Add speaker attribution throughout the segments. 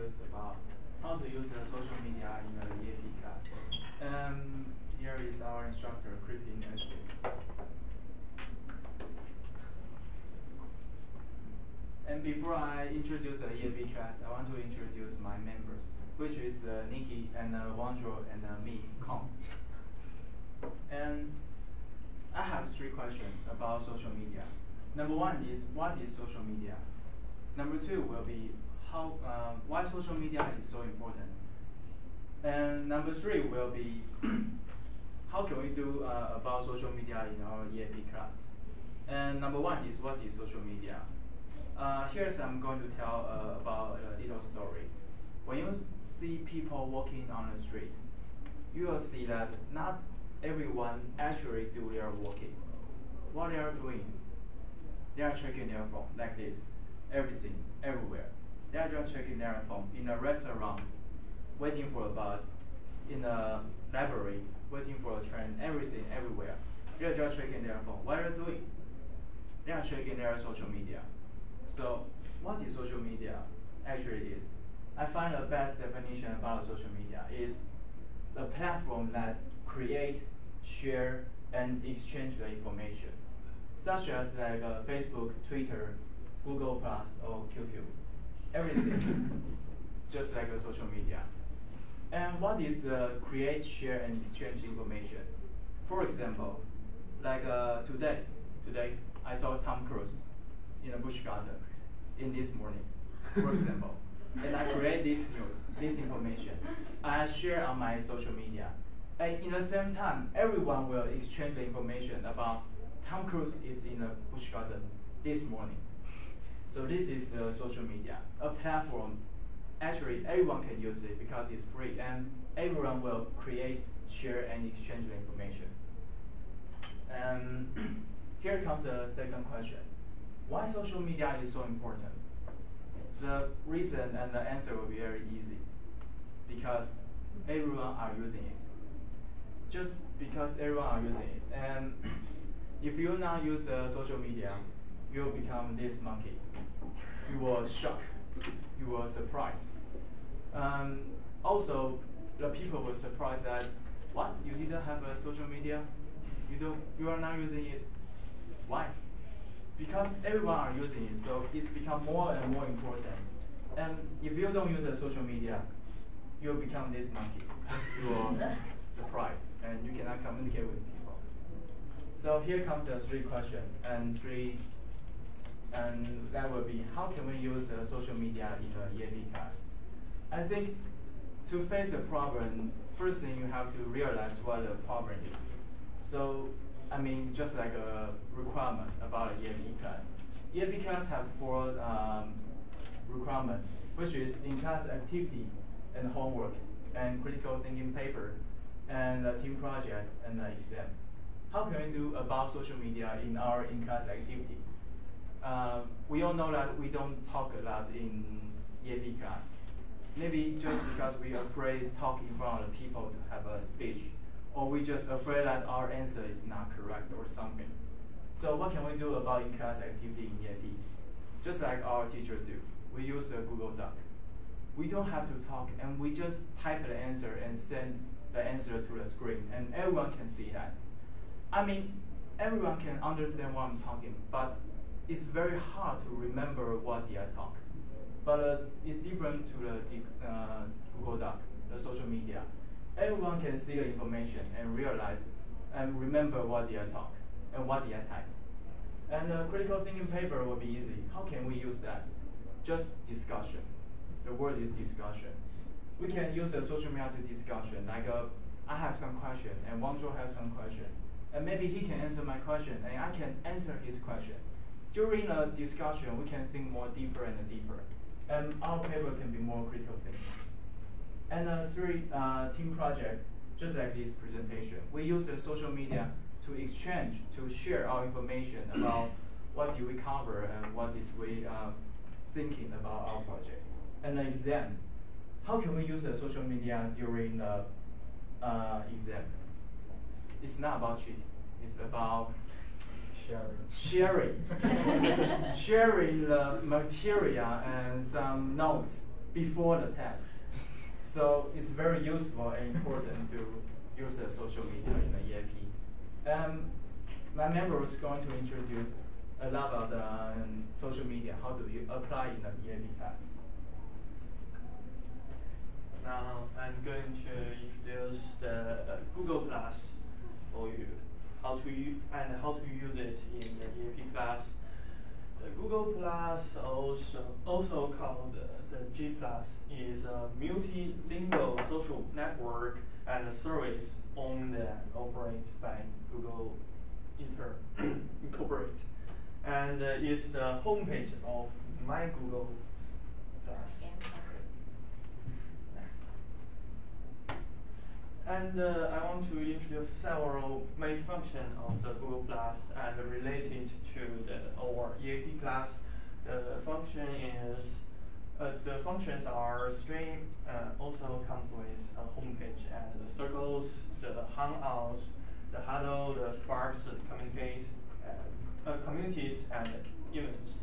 Speaker 1: introduce about how to use social media in the EAP class. Here is our instructor, Christine Estes. And before I introduce the EAP class, I want to introduce my members, which is Nikki and Wandro and me, Kong. And I have 3 questions about social media. Number 1 is, what is social media? Number 2 will be, why social media is so important? And number 3 will be, how can we do about social media in our EAP class? And number 1 is, what is social media? Here's I'm going to tell about a little story. When you see people walking on the street, you will see that not everyone actually do their walking. What they are doing, they are checking their phone like this, everything, everywhere. They are just checking their phone in a restaurant, waiting for a bus, in a library, waiting for a train, everything, everywhere. They are just checking their phone. What are they doing? They are checking their social media. So, what is social media actually is? I find the best definition about social media is a platform that create, share, and exchange the information, such as like Facebook, Twitter, Google Plus, or QQ. Everything, just like a social media. And what is the create, share, and exchange information? For example, like today I saw Tom Cruise in a bush garden in this morning, for example. And I create this news, this information. I share on my social media. And in the same time, everyone will exchange the information about Tom Cruise is in a bush garden this morning. So this is the social media, a platform. Actually, everyone can use it because it's free, and everyone will create, share, and exchange the information. And here comes the second question. Why social media is so important? The reason and the answer will be very easy. Because everyone are using it. Just because everyone are using it. And if you not use the social media, you will become this monkey. You will shock. You will surprise. Also, the people will surprise that, what? You didn't have a social media? You are not using it. Why? Because everyone are using it, so it's become more and more important. And if you don't use the social media, you'll become this monkey. You will surprise, and you cannot communicate with people. So here comes the 3 questions, and that will be, how can we use the social media in the EAP class? I think to face the problem, first thing you have to realize what the problem is. So, I mean, just like a requirement about an EAP class. EAP class have 4 requirements, which is in-class activity and homework, and critical thinking paper, and a team project, and an exam. How can we do about social media in our in-class activity? We all know that we don't talk a lot in EAP class. Maybe just because we are afraid to talk in front of the people to have a speech, or we just afraid that our answer is not correct or something. So what can we do about in-class activity in EAP? Just like our teacher do, we use the Google Doc. We don't have to talk, and we just type the answer and send the answer to the screen, and everyone can see that. I mean, everyone can understand what I'm talking, but it's very hard to remember what did I talk. But it's different to the Google Doc, the social media. Everyone can see the information and realize and remember what did I talk and what did I type. And the critical thinking paper will be easy. How can we use that? Just discussion. The word is discussion. We can use the social media to discussion. Like I have some question and Wangzhou has some question. And maybe he can answer my question and I can answer his question. During a discussion, we can think more deeper and deeper. And our paper can be more critical thinking. And 3, team project, just like this presentation. We use the social media to exchange, to share our information about what did we cover and what is we thinking about our project. And the exam, how can we use the social media during the exam? It's not about cheating. It's about sharing the material and some notes before the test. So it's very useful and important to use the social media in the EAP. My member is going to introduce a lot of the social media, how to apply in the EAP class.
Speaker 2: Now I'm going to introduce the Google Plus for you, how to use it in the EAP class. The Google Plus, also called the G Plus, is a multilingual social network and a service owned and operated by Google Incorporate, and is the homepage of My Google Plus. And I want to introduce several main functions of the Google Plus and related to our EAP class. The functions are stream, also comes with a homepage, and the circles, the hangouts, the huddle, the sparks, the communities, and events.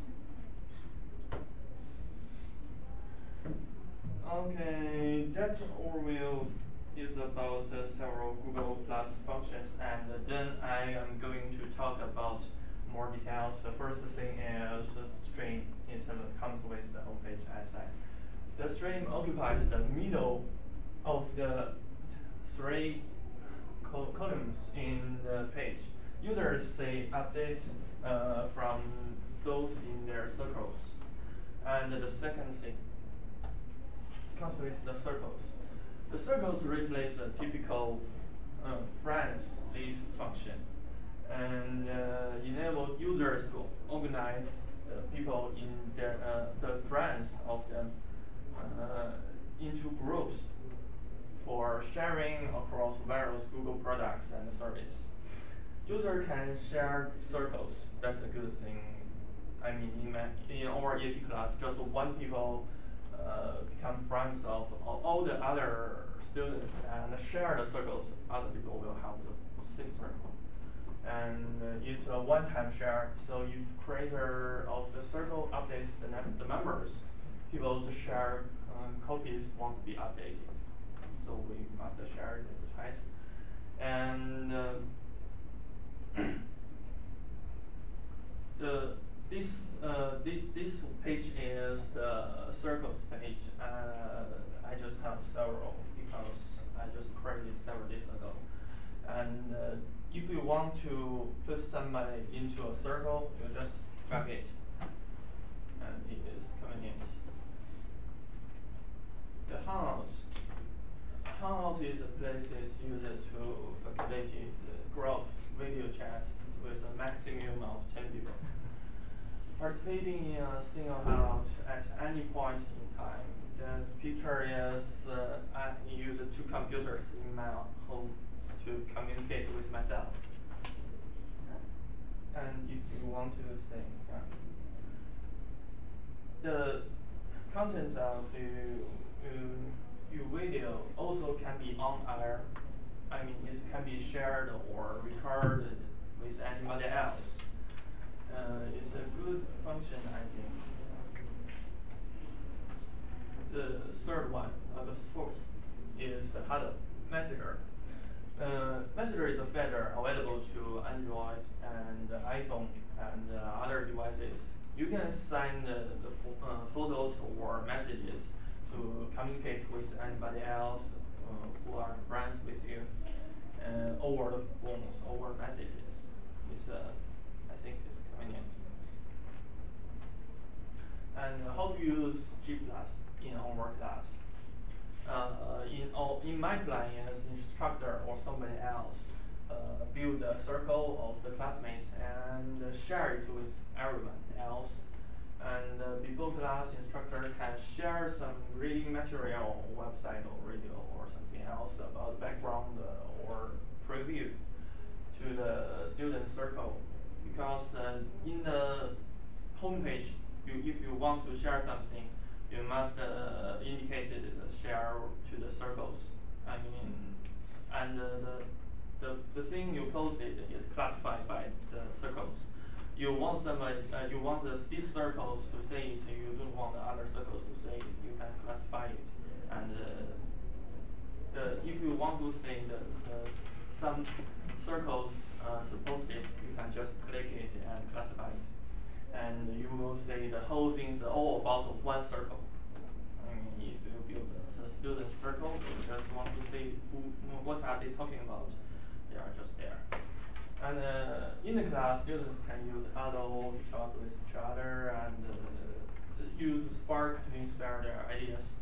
Speaker 2: Okay, that overview is about several Google Plus functions, and then I am going to talk about more details. The first thing is the stream. It comes with the homepage as I. The stream occupies the middle of the three columns in the page. Users see updates from those in their circles. And the second thing comes with the circles. The circles replace a typical friends list function and enable users to organize the people in the friends of them into groups for sharing across various Google products and services. User can share circles. That's a good thing. I mean, in our EAP class, just one people become friends of all the other students and share the circles. Other people will have the same circle. And it's a one-time share, so if creator of the circle updates the members, people's share copies won't be updated. So we must share it twice. And this page is the circles page. I just have several because I just created several days ago. And if you want to put somebody into a circle, you just drag it, and it is convenient. The Hangouts. Hangouts is a place used to facilitate group video chat with a maximum of 10 people. Participating in a single hangout at any point in time. The picture is I use two computers in my home to communicate with myself. And if you want to say, the content of your video also can be on air. I mean, it can be shared or recorded with anybody else. It's a good function, I think. The third one, the fourth, is the Huddle Messenger. Messenger is a feature available to Android and iPhone and other devices. You can send the photos or messages to communicate with anybody else who are friends with you over the phones, over messages. It's, I think it's convenient. And how to use G Plus in our class. In my plan as instructor or somebody else, build a circle of the classmates and share it with everyone else. And before class, instructor can share some reading material on website or radio or something else about background or preview to the student circle. Because in the homepage, if you want to share something, you must indicate the share to the circles. I mean, and the thing you posted is classified by the circles. you want somebody, you want these circles to say it, you don't want the other circles to say it, you can classify it. And if you want to say some circles supposed it, you can just click it and classify it. And you will say the whole thing is all about one circle. I mean, if you build the student circle, you just want to see what are they talking about. They are just there. And in the class, students can use Huddle to talk with each other and use Spark to inspire their ideas.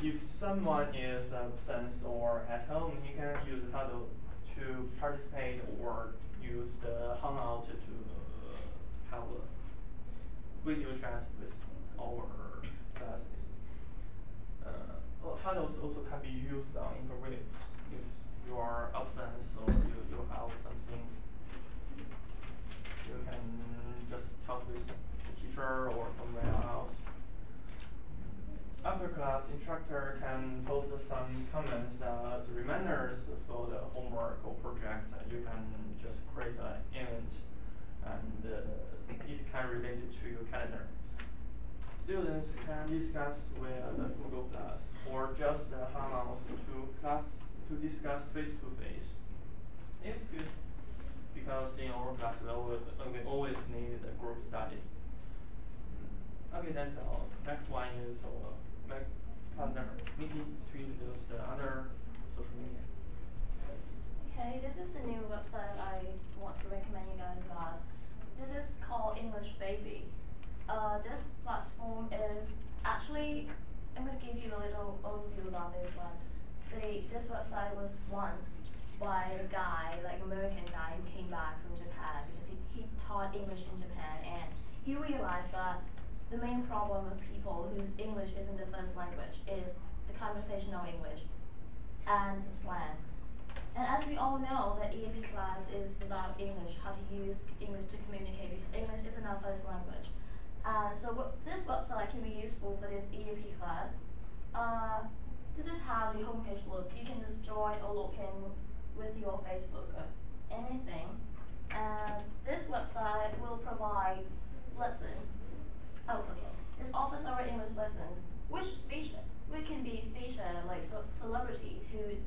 Speaker 2: If someone is absent or at home, you can use Huddle to participate or use the Hangout to have a video chat with our classes. Huddles also can be used on interviews. If you are absent or you have something, you can just talk with the teacher or someone else. After class, instructor can post some comments as reminders for the homework or project. You can just create an event and it can relate it to your calendar. Students can discuss with Google Class or just Hangouts to discuss face-to-face. It's good because in our class we always need a group study. Okay, that's all. Next one is my partner Nikki to introduce the other social media.
Speaker 3: Okay, this is a new website I want to recommend you guys about. This is called English Baby. This platform is actually, I'm going to give you a little overview about this one. This website was won by a guy, like American guy who came back from Japan because he taught English in Japan, and he realized that the main problem of people whose English isn't the first language is the conversational English and the slang. And as we all know, the EAP class is about English, how to use English to communicate, because English isn't our first language. So this website can be useful for this EAP class. This is how the homepage looks. You can just join or log in with your Facebook or anything. And this website will provide lessons. Oh, okay. This offers our English lessons, which can be featured like celebrity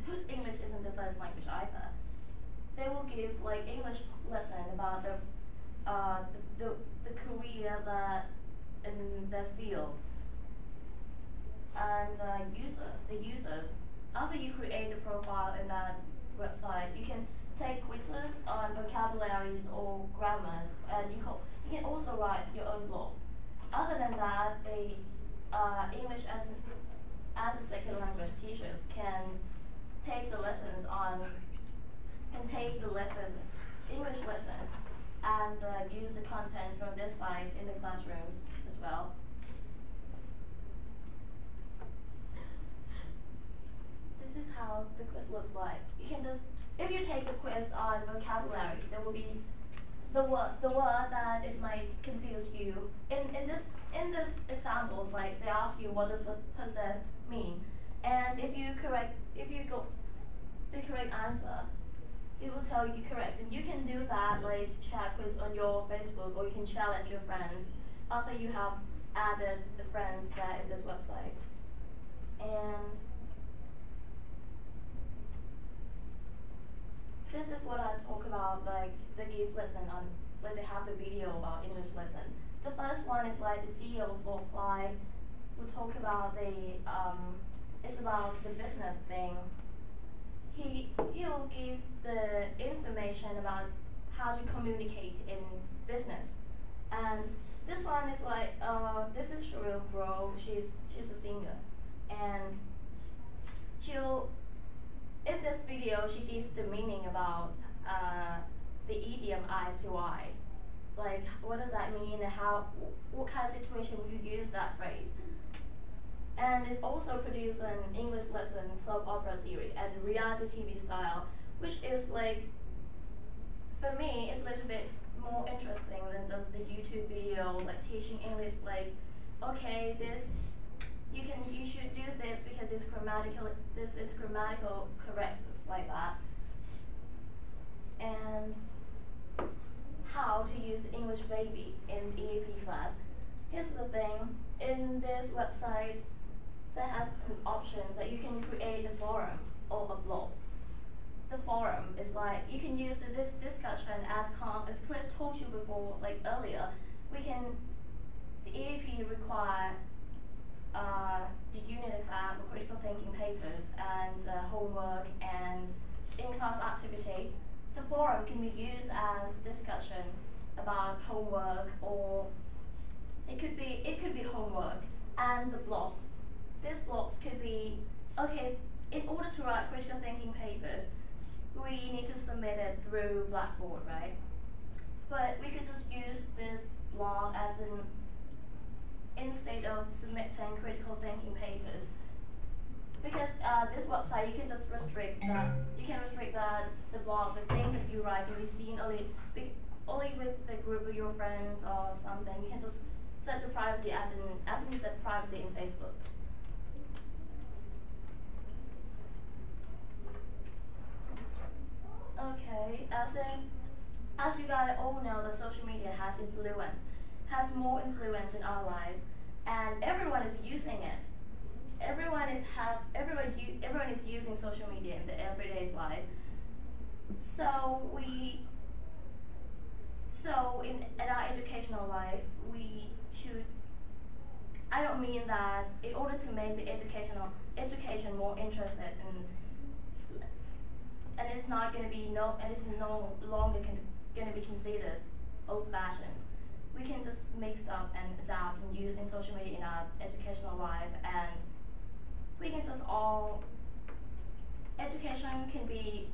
Speaker 3: whose English isn't the first language either. They will give like English lesson about the career that in their field. And the users, after you create a profile in that website, you can take quizzes on vocabularies or grammars, and you can also write your own blogs. Other than that, English as a second language teachers can take the lessons English lesson, and use the content from this site in the classrooms as well. This is how the quiz looks like. You can just, if you take the quiz on vocabulary, there will be the word that it might confuse you. In this examples, like they ask you what does possessed mean, and if you got the correct answer, it will tell you correct, and you can do that like chat quiz on your Facebook, or you can challenge your friends after you have added the friends that in this website. And this is what I talk about, like the give lesson on, like they have the video about English lesson. The first one is like the CEO for Apply will talk about it's about the business thing. He'll give the information about how to communicate in business. And this one is like, this is Sheryl Crow, she's a singer. And in this video, she gives the meaning about the idiom eyes to eye. Like, what does that mean, and what kind of situation would you use that phrase? And it also produced an English lesson soap opera series and reality TV style, which is like, for me, it's a little bit more interesting than just the YouTube video, like teaching English, like, okay, you should do this because this is grammatical correctness, like that. And how to use English baby in EAP class. Here's the thing, in this website, there has an options that you can create a forum or a blog. The forum is like, you can use this discussion as Cliff told you before, like earlier, the EAP require the unit exam, critical thinking papers, and homework, and in-class activity. The forum can be used as discussion about homework, or it could be homework, and the blog. These blogs could be, okay, in order to write critical thinking papers, we need to submit it through Blackboard, right? But we could just use this blog as instead of submitting critical thinking papers. Because this website, you can just restrict that. You can restrict that the blog, the things that you write can be seen only with the group of your friends or something. You can just set the privacy as in you set privacy in Facebook. Okay, as you guys all know, that social media has more influence in our lives, and everyone is using it. Everyone is using social media in their everyday life. So in our educational life, we should. I don't mean that in order to make the education more interested, and it's not going to be no longer going to be considered old-fashioned. We can just make stuff and adapt and use in social media in our educational life, and we can just education can be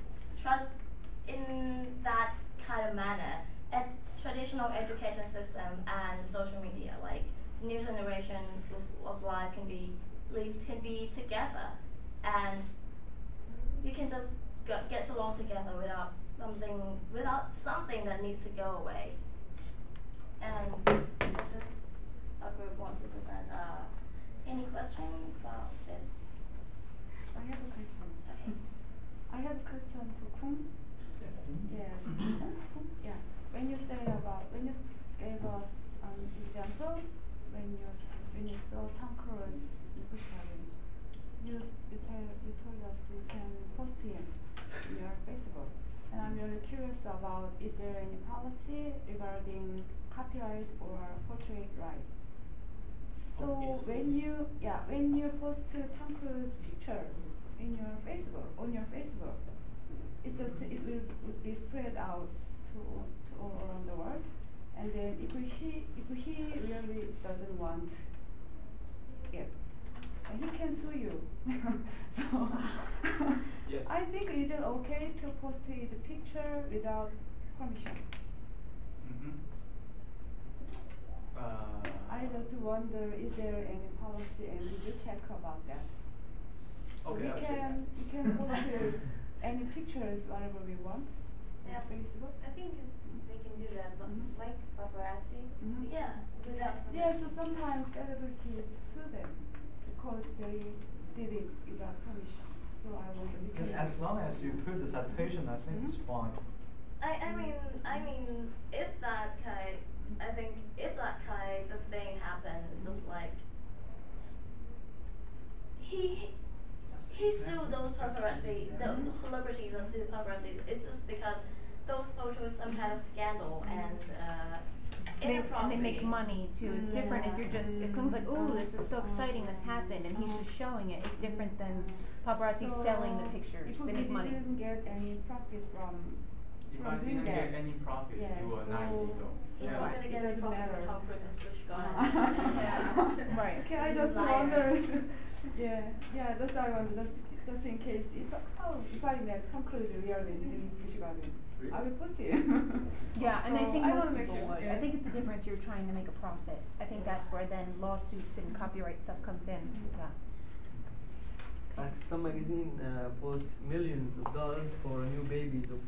Speaker 3: in that kind of manner. And traditional education system and social media, like the new generation of life can be together, and you can just get along together without something that needs to go away. And this is a group want to present. Any questions about this?
Speaker 4: I have a question.
Speaker 3: Okay.
Speaker 4: I have a question to Kun.
Speaker 1: Yes.
Speaker 4: Yes. Yeah. When you gave us an example, when you saw Tom Cruise in Bushhaven, you told us you can post him in your Facebook, and I'm really curious about, is there any policy regarding copyright or portrait right? So when you post Tom Cruise picture in your Facebook, on your Facebook, it will be spread out to all around the world, and then if he really doesn't want it, and he can sue you. So
Speaker 1: Yes.
Speaker 4: I think, is it okay to post his picture without permission?
Speaker 1: Mm-hmm.
Speaker 4: I just wonder, is there any policy, and did you check about that? So
Speaker 1: Okay, I'll check that.
Speaker 4: we can post any pictures whatever we want
Speaker 5: Yeah.
Speaker 4: on Facebook.
Speaker 5: I think they can do that, but
Speaker 4: Mhm.
Speaker 5: like paparazzi.
Speaker 4: Mhm.
Speaker 3: Yeah, without
Speaker 4: Yeah, so sometimes celebrities sue them because they did it without permission. So I wonder,
Speaker 6: But as long as you put the citation, I think it's fine.
Speaker 3: I mean, if that kind of thing happens, it's just like he sued those paparazzi, the celebrities that sued paparazzi. It's just because those photos some kind of scandal and
Speaker 7: And they make money too. It's different if you're just, if Kung's like, ooh, this is so exciting, this happened, and he's just showing it. It's different than paparazzi selling the pictures.
Speaker 4: If
Speaker 7: They make money.
Speaker 4: didn't get any profit from
Speaker 1: If I
Speaker 4: doing
Speaker 1: didn't
Speaker 4: that.
Speaker 1: get any profit,
Speaker 4: Yeah,
Speaker 1: you are not
Speaker 4: so-
Speaker 1: illegal.
Speaker 3: he's
Speaker 4: Yeah.
Speaker 3: not gonna
Speaker 4: It
Speaker 3: get any
Speaker 4: doesn't
Speaker 3: profit
Speaker 4: matter.
Speaker 3: from Tom Cruise's Bush Gone.
Speaker 7: Right.
Speaker 4: Okay, I just
Speaker 3: Liar.
Speaker 4: wonder. yeah. Just I wonder, just in case if I met Tom Cruise really in Bush Garden, I will post it.
Speaker 7: Yeah, and I
Speaker 4: So
Speaker 7: think
Speaker 4: I
Speaker 7: most
Speaker 4: wanna make
Speaker 7: people
Speaker 4: sure,
Speaker 7: would.
Speaker 4: yeah.
Speaker 7: I think it's different if you're trying to make a profit. I think that's where then lawsuits and copyright stuff comes in. Yeah.
Speaker 8: Like some magazine bought millions of dollars for a new baby of